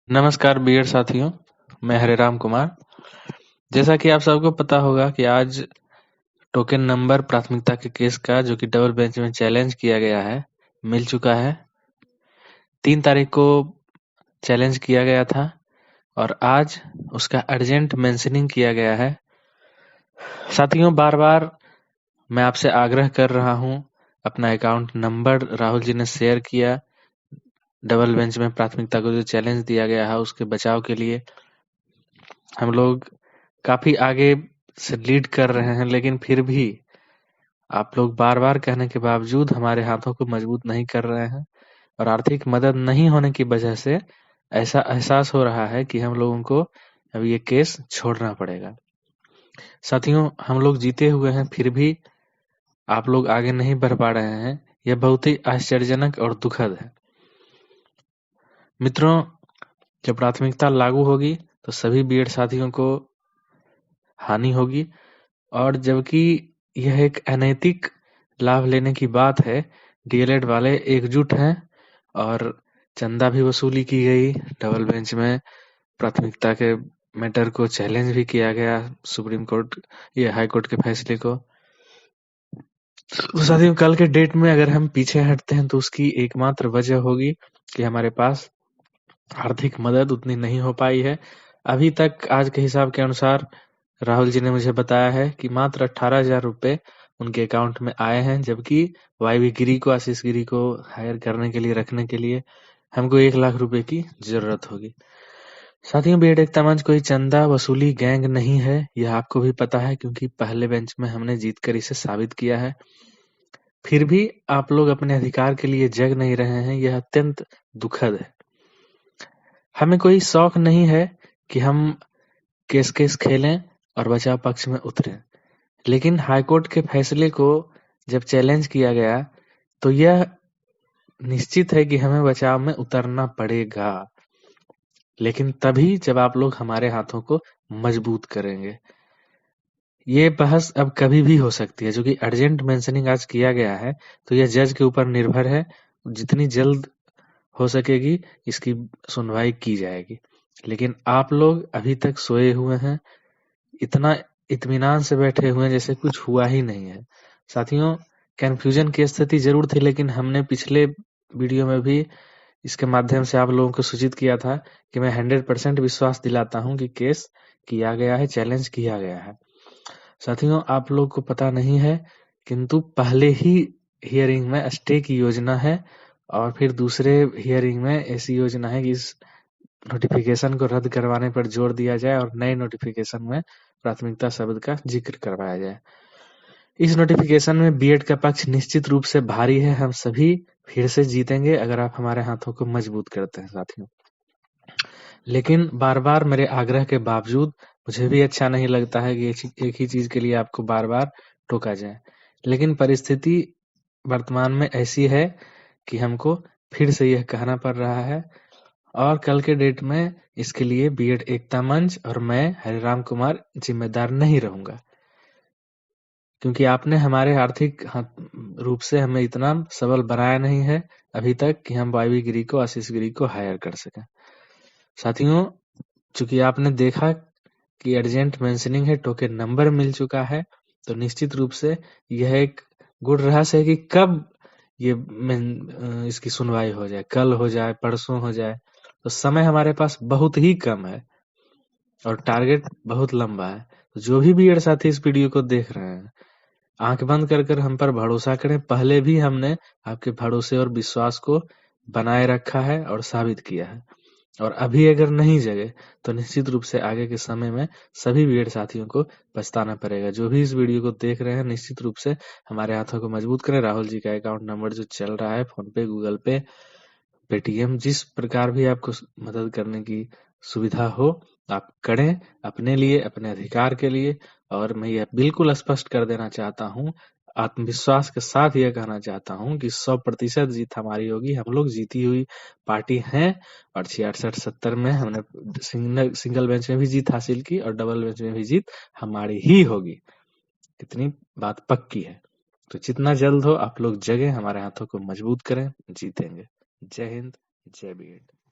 नमस्कार बीएड साथियों, मैं हरेराम कुमार। जैसा कि आप सबको पता होगा कि आज टोकन नंबर प्राथमिकता के केस का जो कि डबल बेंच में चैलेंज किया गया है, मिल चुका है। 3 तारीख को चैलेंज किया गया था और आज उसका अर्जेंट मेंशनिंग किया गया है। साथियों, बार-बार मैं आपसे आग्रह कर रहा हूं, अपना अकाउंट नंबर राहुल जी ने शेयर किया। डबल बेंच में प्राथमिकता को जो चैलेंज दिया गया है उसके बचाव के लिए हम लोग काफी आगे से लीड कर रहे हैं, लेकिन फिर भी आप लोग बार-बार कहने के बावजूद हमारे हाथों को मजबूत नहीं कर रहे हैं और आर्थिक मदद नहीं होने की वजह से ऐसा एहसास हो रहा है कि हम लोगों को अब ये केस छोड़ना पड़ेगा। साथियों, हम लोग जीते हुए हैं, फिर भी आप लोग आगे नहीं बढ़ पा रहे हैं। यह बहुत ही आश्चर्यजनक और दुखद है। मित्रों, जब प्राथमिकता लागू होगी तो सभी बीएड साथियों को हानि होगी और जबकि यह एक अनैतिक लाभ लेने की बात है, डीएलएड वाले एकजुट हैं और चंदा भी वसूली की गई। डबल बेंच में प्राथमिकता के मैटर को चैलेंज भी किया गया, सुप्रीम कोर्ट या हाई कोर्ट के फैसले को। तो साथियों, कल के डेट में अगर हम पीछे हटते हैं तो उसकी एकमात्र वजह होगी कि हमारे पास आर्थिक मदद उतनी नहीं हो पाई है। अभी तक आज के हिसाब के अनुसार राहुल जी ने मुझे बताया है कि मात्र 18,000 रुपए उनके अकाउंट में आए हैं, जबकि वाईवी गिरी को, आशीष गिरी को हायर करने के लिए, रखने के लिए हमको 1 लाख रुपए की जरूरत होगी। साथियों, बीएड एकता मंच कोई चंदा वसूली गैंग नहीं है, यह आपको भी पता है क्योंकि पहले बेंच में हमने जीतकर इसे साबित किया है। फिर भी आप लोग अपने अधिकार के लिए जग नहीं रहे हैं, यह अत्यंत दुखद है। हमें कोई शौक नहीं है कि हम केस खेलें और बचाव पक्ष में उतरें, लेकिन हाईकोर्ट के फैसले को जब चैलेंज किया गया तो यह निश्चित है कि हमें बचाव में उतरना पड़ेगा, लेकिन तभी जब आप लोग हमारे हाथों को मजबूत करेंगे। ये बहस अब कभी भी हो सकती है, जो कि अर्जेंट मेंशनिंग आज किया गया है, तो यह जज के ऊपर निर्भर है। जितनी जल्द हो सकेगी इसकी सुनवाई की जाएगी, लेकिन आप लोग अभी तक सोए हुए हैं, इतना इत्मीनान से बैठे हुए हैं जैसे कुछ हुआ ही नहीं है। साथियों, कन्फ्यूजन की स्थिति जरूर थी, लेकिन हमने पिछले वीडियो में भी इसके माध्यम से आप लोगों को सूचित किया था कि मैं 100% विश्वास दिलाता हूं कि केस किया गया है, चैलेंज किया गया है। साथियों, आप लोग को पता नहीं है, किंतु पहले ही हियरिंग में स्टे की योजना है और फिर दूसरे हियरिंग में ऐसी योजना है कि इस नोटिफिकेशन को रद्द करवाने पर जोर दिया जाए और नए नोटिफिकेशन में प्राथमिकता शब्द का जिक्र करवाया जाए। इस नोटिफिकेशन में बीएड का पक्ष निश्चित रूप से भारी है। हम सभी फिर से जीतेंगे अगर आप हमारे हाथों को मजबूत करते हैं साथियों। लेकिन बार-बार मेरे आग्रह के बावजूद मुझे भी अच्छा नहीं लगता है कि एक ही चीज के लिए आपको बार-बार टोका जाए। लेकिन परिस्थिति वर्तमान में ऐसी है कि हमको फिर से यह कहना पड़ रहा है और कल के डेट में इसके लिए बीएड एकता मंच और मैं हरिराम कुमार जिम्मेदार नहीं रहूंगा, क्योंकि आपने हमारे आर्थिक रूप से हमें इतना सबल बनाया नहीं है अभी तक कि हम वाईवी गिरी को, आशीष गिरी को हायर कर सकें। साथियों, चूंकि आपने देखा कि अर्जेंट मेंशनिंग है, टोकन नंबर मिल चुका है, तो निश्चित रूप से यह एक गुड़ रहस्य है कि कब ये इसकी सुनवाई हो जाए, कल हो जाए, परसों हो जाए। तो समय हमारे पास बहुत ही कम है और टारगेट बहुत लंबा है। तो जो भी बीएड साथी इस वीडियो को देख रहे हैं, आंख बंद कर हम पर भरोसा करें। पहले भी हमने आपके भरोसे और विश्वास को बनाए रखा है और साबित किया है, और अभी अगर नहीं जगे तो निश्चित रूप से आगे के समय में सभी बीएड साथियों को पछताना पड़ेगा। जो भी इस वीडियो को देख रहे हैं, निश्चित रूप से हमारे हाथों को मजबूत करें। राहुल जी का अकाउंट नंबर जो चल रहा है, फोन पे, गूगल पे, पेटीएम, जिस प्रकार भी आपको मदद करने की सुविधा हो आप करें, अपने लिए, अपने अधिकार के लिए। और मैं यह बिल्कुल स्पष्ट कर देना चाहता हूँ, आत्मविश्वास के साथ यह कहना चाहता हूँ कि 100% जीत हमारी होगी। हम लोग जीती हुई पार्टी हैं और 66-70 में हमने सिंगल बेंच में भी जीत हासिल की और डबल बेंच में भी जीत हमारी ही होगी। इतनी बात पक्की है। तो जितना जल्द हो आप लोग जगें, हमारे हाथों को मजबूत करें, जीतेंगे। जय हिंद, जय बीएड।